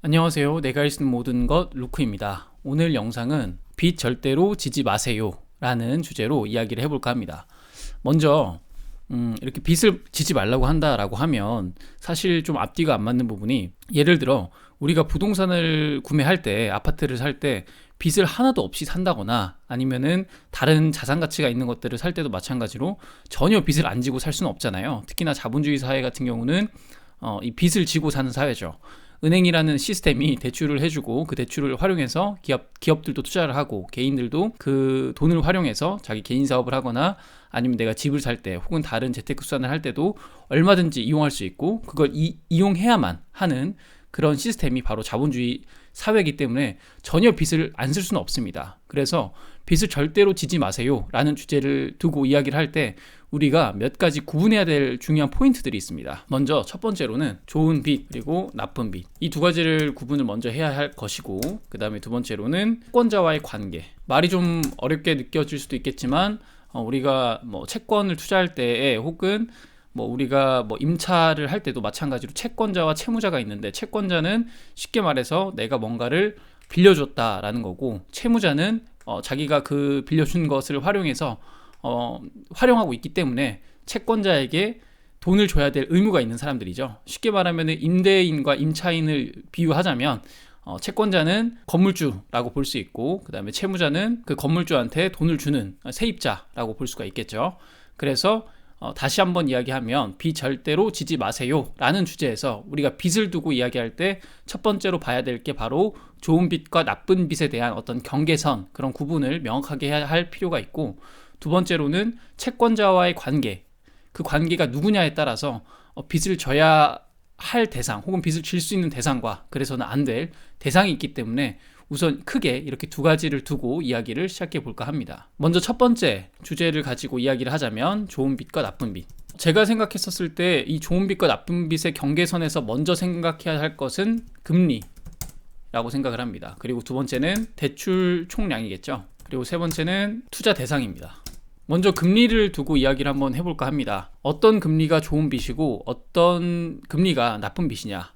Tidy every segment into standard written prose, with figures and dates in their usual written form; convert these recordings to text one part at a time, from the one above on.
안녕하세요. 내가 할 수 있는 모든 것 루크입니다. 오늘 영상은 빚 절대로 지지 마세요 라는 주제로 이야기를 해볼까 합니다. 먼저 이렇게 빚을 지지 말라고 한다라고 하면 사실 좀 앞뒤가 안 맞는 부분이, 예를 들어 우리가 부동산을 구매할 때, 아파트를 살 때 빚을 하나도 없이 산다거나 아니면은 다른 자산 가치가 있는 것들을 살 때도 마찬가지로 전혀 빚을 안 지고 살 수는 없잖아요. 특히나 자본주의 사회 같은 경우는 이 빚을 지고 사는 사회죠. 은행이라는 시스템이 대출을 해주고 그 대출을 활용해서 기업들도 투자를 하고 개인들도 그 돈을 활용해서 자기 개인 사업을 하거나 아니면 내가 집을 살 때 혹은 다른 재테크 수단을 할 때도 얼마든지 이용할 수 있고, 그걸 이용해야만 하는 그런 시스템이 바로 자본주의 사회이기 때문에 전혀 빚을 안 쓸 수는 없습니다. 그래서 빚을 절대로 지지 마세요 라는 주제를 두고 이야기를 할 때 우리가 몇 가지 구분해야 될 중요한 포인트들이 있습니다. 먼저 첫 번째로는 좋은 빚 그리고 나쁜 빚, 이 두 가지를 구분을 먼저 해야 할 것이고, 그 다음에 두 번째로는 채권자와의 관계. 말이 좀 어렵게 느껴질 수도 있겠지만 우리가 채권을 투자할 때에 혹은 우리가 임차를 할 때도 마찬가지로 채권자와 채무자가 있는데, 채권자는 쉽게 말해서 내가 뭔가를 빌려줬다라는 거고, 채무자는 자기가 그 빌려준 것을 활용해서 활용하고 있기 때문에 채권자에게 돈을 줘야 될 의무가 있는 사람들이죠. 쉽게 말하면 임대인과 임차인을 비유하자면 채권자는 건물주라고 볼 수 있고, 그 다음에 채무자는 그 건물주한테 돈을 주는 세입자라고 볼 수가 있겠죠. 그래서 다시 한번 이야기하면 빚 절대로 지지 마세요 라는 주제에서 우리가 빚을 두고 이야기할 때 첫 번째로 봐야 될 게 바로 좋은 빚과 나쁜 빚에 대한 어떤 경계선, 그런 구분을 명확하게 해야 할 필요가 있고, 두 번째로는 채권자와의 관계, 그 관계가 누구냐에 따라서 빚을 져야 할 대상 혹은 빚을 질 수 있는 대상과 그래서는 안 될 대상이 있기 때문에 우선 크게 이렇게 두 가지를 두고 이야기를 시작해 볼까 합니다. 먼저 첫 번째 주제를 가지고 이야기를 하자면 좋은 빚과 나쁜 빚. 제가 생각했었을 때 이 좋은 빚과 나쁜 빚의 경계선에서 먼저 생각해야 할 것은 금리라고 생각을 합니다. 그리고 두 번째는 대출 총량이겠죠. 그리고 세 번째는 투자 대상입니다. 먼저 금리를 두고 이야기를 한번 해볼까 합니다. 어떤 금리가 좋은 빚이고 어떤 금리가 나쁜 빚이냐,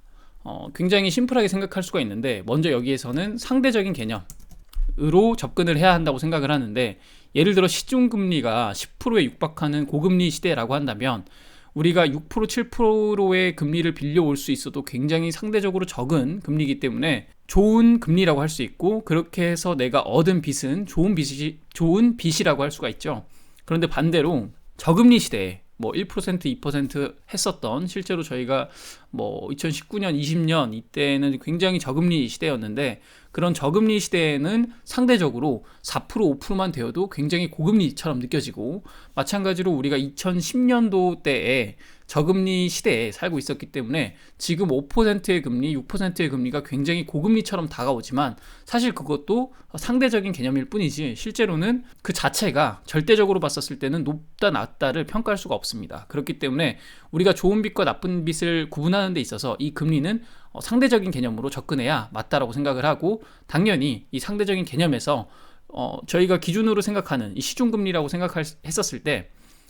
굉장히 심플하게 생각할 수가 있는데, 먼저 여기에서는 상대적인 개념으로 접근을 해야 한다고 생각을 하는데, 예를 들어 시중금리가 10%에 육박하는 고금리 시대라고 한다면 우리가 6% 7%의 금리를 빌려올 수 있어도 굉장히 상대적으로 적은 금리이기 때문에 좋은 금리라고 할 수 있고, 그렇게 해서 내가 얻은 빚은 좋은 빚이라고 할 수가 있죠. 그런데 반대로 저금리 시대에 1% 2% 했었던, 실제로 저희가 2019년 20년 이때는 굉장히 저금리 시대였는데, 그런 저금리 시대에는 상대적으로 4% 5%만 되어도 굉장히 고금리처럼 느껴지고, 마찬가지로 우리가 2010년도 때에 저금리 시대에 살고 있었기 때문에 지금 5%의 금리, 6%의 금리가 굉장히 고금리처럼 다가오지만 사실 그것도 상대적인 개념일 뿐이지 실제로는 그 자체가 절대적으로 봤었을 때는 높다 낮다를 평가할 수가 없습니다. 그렇기 때문에 우리가 좋은 빚과 나쁜 빚을 구분하는 데 있어서 이 금리는 상대적인 개념으로 접근해야 맞다라고 생각을 하고, 당연히 이 상대적인 개념에서 저희가 기준으로 생각하는 이 시중금리라고 생각했었을 때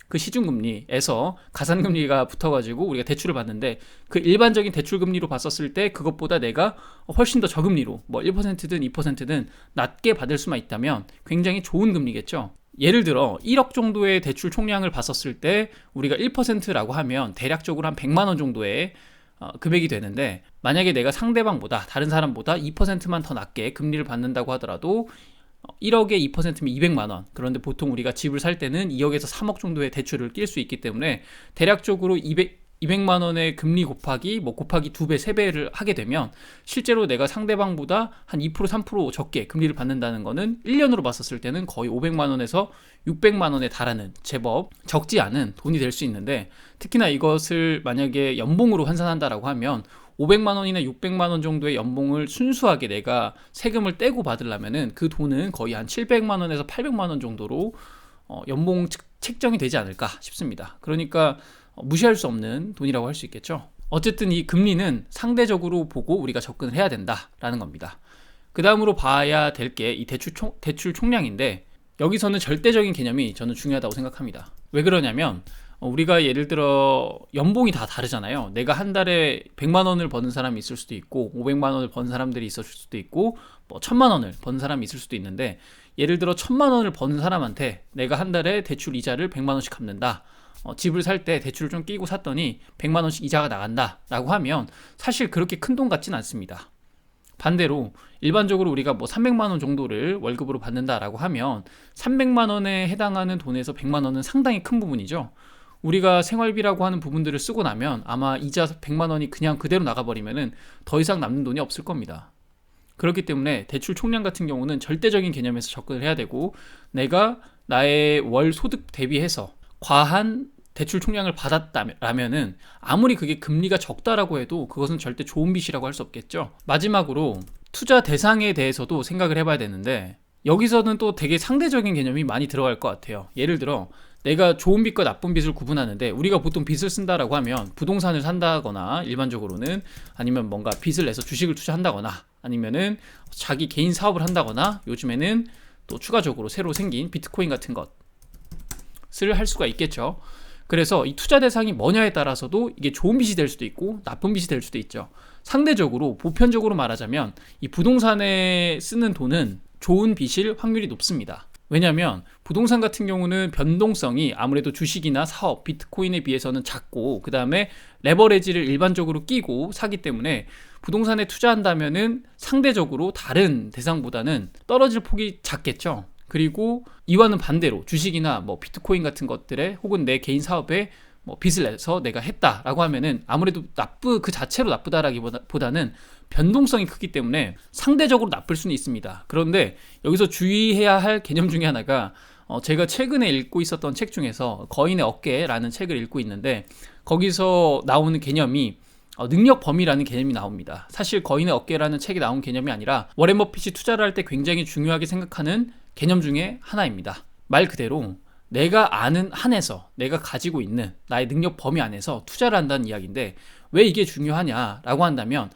그 시중금리에서 가산금리가 붙어가지고 우리가 대출을 받는데, 그 일반적인 대출금리로 봤었을 때 그것보다 내가 훨씬 더 저금리로 1%든 2%든 낮게 받을 수만 있다면 굉장히 좋은 금리겠죠. 예를 들어 1억 정도의 대출 총량을 봤었을 때 우리가 1%라고 하면 대략적으로 한 100만 원 정도의 금액이 되는데, 만약에 내가 상대방보다, 다른 사람보다 2%만 더 낮게 금리를 받는다고 하더라도 1억에 2%면 200만 원. 그런데 보통 우리가 집을 살 때는 2억에서 3억 정도의 대출을 낄 수 있기 때문에 대략적으로 200만 원의 금리 곱하기 2배, 3배를 하게 되면 실제로 내가 상대방보다 한 2%, 3% 적게 금리를 받는다는 거는 1년으로 봤었을 때는 거의 500만 원에서 600만 원에 달하는 제법 적지 않은 돈이 될 수 있는데, 특히나 이것을 만약에 연봉으로 환산한다라고 하면 500만 원이나 600만 원 정도의 연봉을 순수하게 내가 세금을 떼고 받으려면은 그 돈은 거의 한 700만 원에서 800만 원 정도로 연봉 책정이 되지 않을까 싶습니다. 그러니까 무시할 수 없는 돈이라고 할 수 있겠죠. 어쨌든 이 금리는 상대적으로 보고 우리가 접근을 해야 된다라는 겁니다. 그 다음으로 봐야 될 게 이 대출 총량인데, 여기서는 절대적인 개념이 저는 중요하다고 생각합니다. 왜 그러냐면 우리가 예를 들어 연봉이 다 다르잖아요. 내가 한 달에 100만 원을 버는 사람이 있을 수도 있고 500만 원을 버는 사람들이 있을 수도 있고 뭐 1000만 원을 버는 사람이 있을 수도 있는데, 예를 들어 1000만 원을 버는 사람한테 내가 한 달에 대출 이자를 100만 원씩 갚는다. 집을 살 때 대출을 좀 끼고 샀더니 100만 원씩 이자가 나간다 라고 하면 사실 그렇게 큰 돈 같진 않습니다. 반대로 일반적으로 우리가 뭐 300만 원 정도를 월급으로 받는다라고 하면 300만 원에 해당하는 돈에서 100만 원은 상당히 큰 부분이죠. 우리가 생활비라고 하는 부분들을 쓰고 나면 아마 이자 100만 원이 그냥 그대로 나가버리면은 더 이상 남는 돈이 없을 겁니다. 그렇기 때문에 대출 총량 같은 경우는 절대적인 개념에서 접근을 해야 되고, 내가 나의 월 소득 대비해서 과한 대출 총량을 받았다면은 아무리 그게 금리가 적다라고 해도 그것은 절대 좋은 빚이라고 할 수 없겠죠. 마지막으로 투자 대상에 대해서도 생각을 해봐야 되는데, 여기서는 또 되게 상대적인 개념이 많이 들어갈 것 같아요. 예를 들어 내가 좋은 빚과 나쁜 빚을 구분하는데, 우리가 보통 빚을 쓴다라고 하면 부동산을 산다거나 일반적으로는, 아니면 뭔가 빚을 내서 주식을 투자한다거나, 아니면은 자기 개인 사업을 한다거나, 요즘에는 또 추가적으로 새로 생긴 비트코인 같은 것을 할 수가 있겠죠. 그래서 이 투자 대상이 뭐냐에 따라서도 이게 좋은 빚이 될 수도 있고 나쁜 빚이 될 수도 있죠. 상대적으로 보편적으로 말하자면 이 부동산에 쓰는 돈은 좋은 빚일 확률이 높습니다. 왜냐하면 부동산 같은 경우는 변동성이 아무래도 주식이나 사업, 비트코인에 비해서는 작고, 그 다음에 레버리지를 일반적으로 끼고 사기 때문에 부동산에 투자한다면은 상대적으로 다른 대상보다는 떨어질 폭이 작겠죠. 그리고 이와는 반대로 주식이나 뭐 비트코인 같은 것들에, 혹은 내 개인 사업에 뭐 빚을 내서 내가 했다라고 하면은 아무래도 그 자체로 나쁘다라기보다는 변동성이 크기 때문에 상대적으로 나쁠 수는 있습니다. 그런데 여기서 주의해야 할 개념 중에 하나가, 제가 최근에 읽고 있었던 책 중에서 거인의 어깨라는 책을 읽고 있는데, 거기서 나오는 개념이 능력 범위라는 개념이 나옵니다. 사실 거인의 어깨라는 책이 나온 개념이 아니라 워렌 버핏이 투자를 할 때 굉장히 중요하게 생각하는 개념 중에 하나입니다. 말 그대로 내가 아는 한에서, 내가 가지고 있는 나의 능력 범위 안에서 투자를 한다는 이야기인데, 왜 이게 중요하냐라고 한다면,